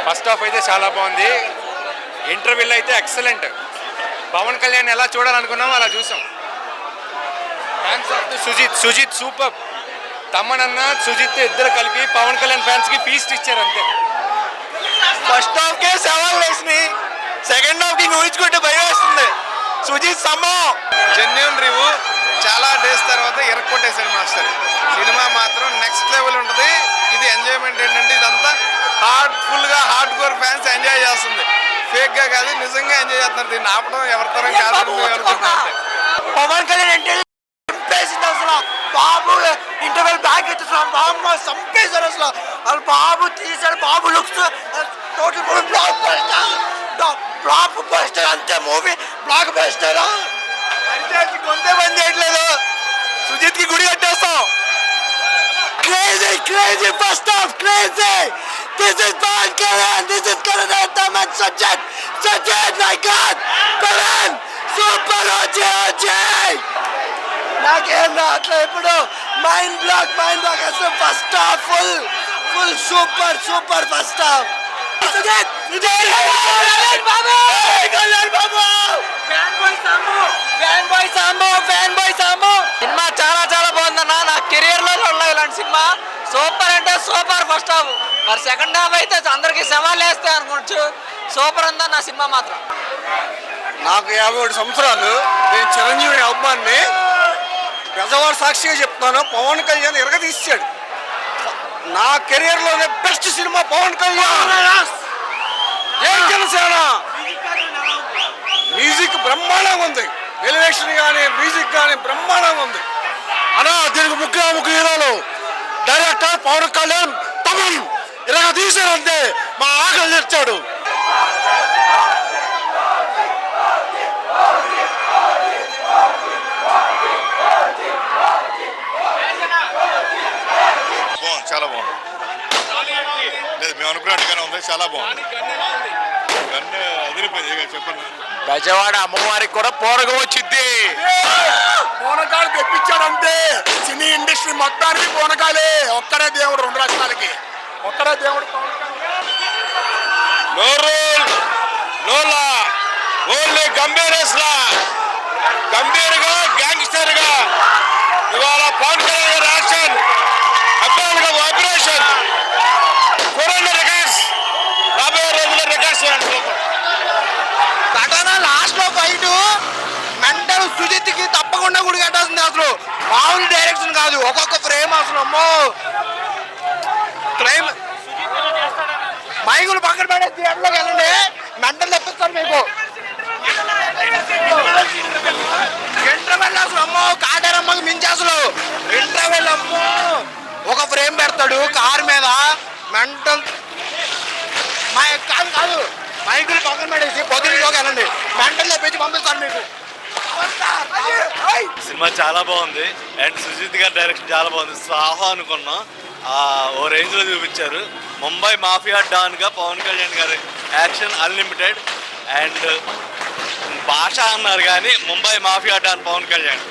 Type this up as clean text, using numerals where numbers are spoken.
First half అయితే చాలా బాగుంది. ఇంటర్వ్యూలో అయితే ఎక్సలెంట్. పవన్ కళ్యాణ్ ఎలా చూడాలనుకున్నామో అలా చూసాం. Thanks of Sujeeth super. తమ్మనన్న సుజిత్ ఇద్దరు కలిపి పవన్ కళ్యాణ్ ఫ్యాన్స్ కి ఫీస్ట్ ఇచ్చారు అంతే. ఫస్ట్ హాఫ్ కే సవాల్ వేసినాయి, సెకండ్ హాఫ్ కి ఊహించుకుంటే భయం వేస్తుంది. సుజిత్ సమ్మో జెన్యూన్ రివ్యూ. చాలా డేస్ తర్వాత ఎరక్కొట్టేశాడు మాస్టర్. సినిమా మాత్రం నెక్స్ట్ లెవెల్ ఉంటుంది. ఇది ఎంజాయ్మెంట్ ఏంటంటే ఇదంతా హార్ట్ఫుల్గా హార్డ్ కోర్ ఫ్యాన్స్ ఎంజాయ్ చేస్తుంది. ఫేక్గా కాదు, నిజంగా ఎంజాయ్ చేస్తున్నారు. దీన్ని ఆపడం ఎవరితరం కాదని మేము అనుకుంటున్నాం. పవన్ కళ్యాణ్ చంపేసింది అసలు. బాబు ఇంటర్వెల్ బ్యాక్ ఇస్తున్నాం, బాబు చంపేశారు అసలు. వాళ్ళు బాబు తీశాడు, బాబు లుక్స్ టోటల్ బ్లాక్ బస్టర్ అంతే. మూవీ బ్లాక్ బస్టర్ అంటే కొంతే పని చేయట్లేదు. సుజిత్ కి గుడి కట్టేస్తాం. Crazy crazy first half crazy. This is Pawan Kalyan, this is Karan and Sajjan my god, Pawan super. నాకేం రావట్లే ఇప్పుడు. మైండ్ బ్లాక్ అసలు. First half full super first half. Cinema చాలా బాగుందన్న. నా కెరియర్ లో చూడలేదు ఇలాంటి సినిమా. సూపర్ అంటే సూపర్ ఫస్ట్ హాఫ్. మరి సెకండ్ హాఫ్ అయితే అందరికి సవాల్ వేస్తే అనుకోవచ్చు. సూపర్ ఉందన్న నా సినిమా మాత్రం. నాకు 51 సంవత్సరాలు. నేను చిరంజీవి అభిమాన్ని. పెద్దవాడు సాక్షిగా చెప్తున్నాను, పవన్ కళ్యాణ్ ఎరగదీశాడు. నా కెరియర్ లోనే బెస్ట్ సినిమా పవన్ కళ్యాణ్. ఏం జనసేన మ్యూజిక్ బ్రహ్మాండంగా ఉంది. ఎలివేషన్ కానీ మ్యూజిక్ కానీ బ్రహ్మాండంగా ఉంది అన్నా. దీనికి ముగ్గురు హీరోలు. డైరెక్టర్ పవన్ కళ్యాణ్, తమన్ ఎరగదీశారంటే మా ఆకలి తెచ్చాడు. చాలా బాగుంది. లేదు, మేము అనుకున్నట్టుగానే ఉంది. చాలా బాగుంది. గన్ను అదిరిపోయింది. చెప్పండి. బెజవాడ అమ్మవారికి కూడా పోరగం వచ్చింది. పూనకాలు తెప్పించాడంటే సినీ ఇండస్ట్రీ మొత్తానికి పూనకాలే. ఒక్కడే దేవుడు 2 రాష్ట్రాలకి. ఒక్కడే దేవుడు. No rule no law, only గంభీర్గా గ్యాంగ్స్టర్ గా ఇవాళ పవన్ కళ్యాణ్ యాక్షన్, అబ్బాయిలుగా వైబ్రేషన్, కరోనా రికార్డ్స్, రాబోయే రోజుల్లో రికార్డ్స్ ఘటన లాస్ట్ లో ఫైట్ మెంటల్. సుజిత్ కి తప్పకుండా గుడి కట్టాల్సింది అసలు. మామూలు డైరెక్షన్ కాదు, ఒక్కొక్క ఫ్రేమ్ అసలు. అమ్మో ఫ్రేమ్ మైకులు పక్కన పడే థియేటర్లోకి వెళ్ళండి, మెంటల్ తెప్పిస్తారు మీకు. ఇంటర్వెల్ అసలు అమ్మో కాటేరమ్మకి మించి అసలు. ఇంటర్వెల్ అమ్మో ఒక ఫ్రేమ్ పెడతాడు కారు మీద. మెంటల్ కాదు, మైకులు పక్కన పడేసి పొద్దున్నలోకి వెళ్ళండి, మెంటల్ తెప్పించి పంపిస్తారు మీకు. సినిమా చాలా బాగుంది. అండ్ సుజిత్ గారి డైరెక్షన్ చాలా బాగుంది. సాహో అనుకున్నాం, ఓ రేంజ్లో చూపించారు. ముంబై మాఫియా డాన్గా పవన్ కళ్యాణ్ గారి యాక్షన్ అన్లిమిటెడ్. అండ్ భాష అన్నారు కానీ ముంబై మాఫియా డాన్ పవన్ కళ్యాణ్.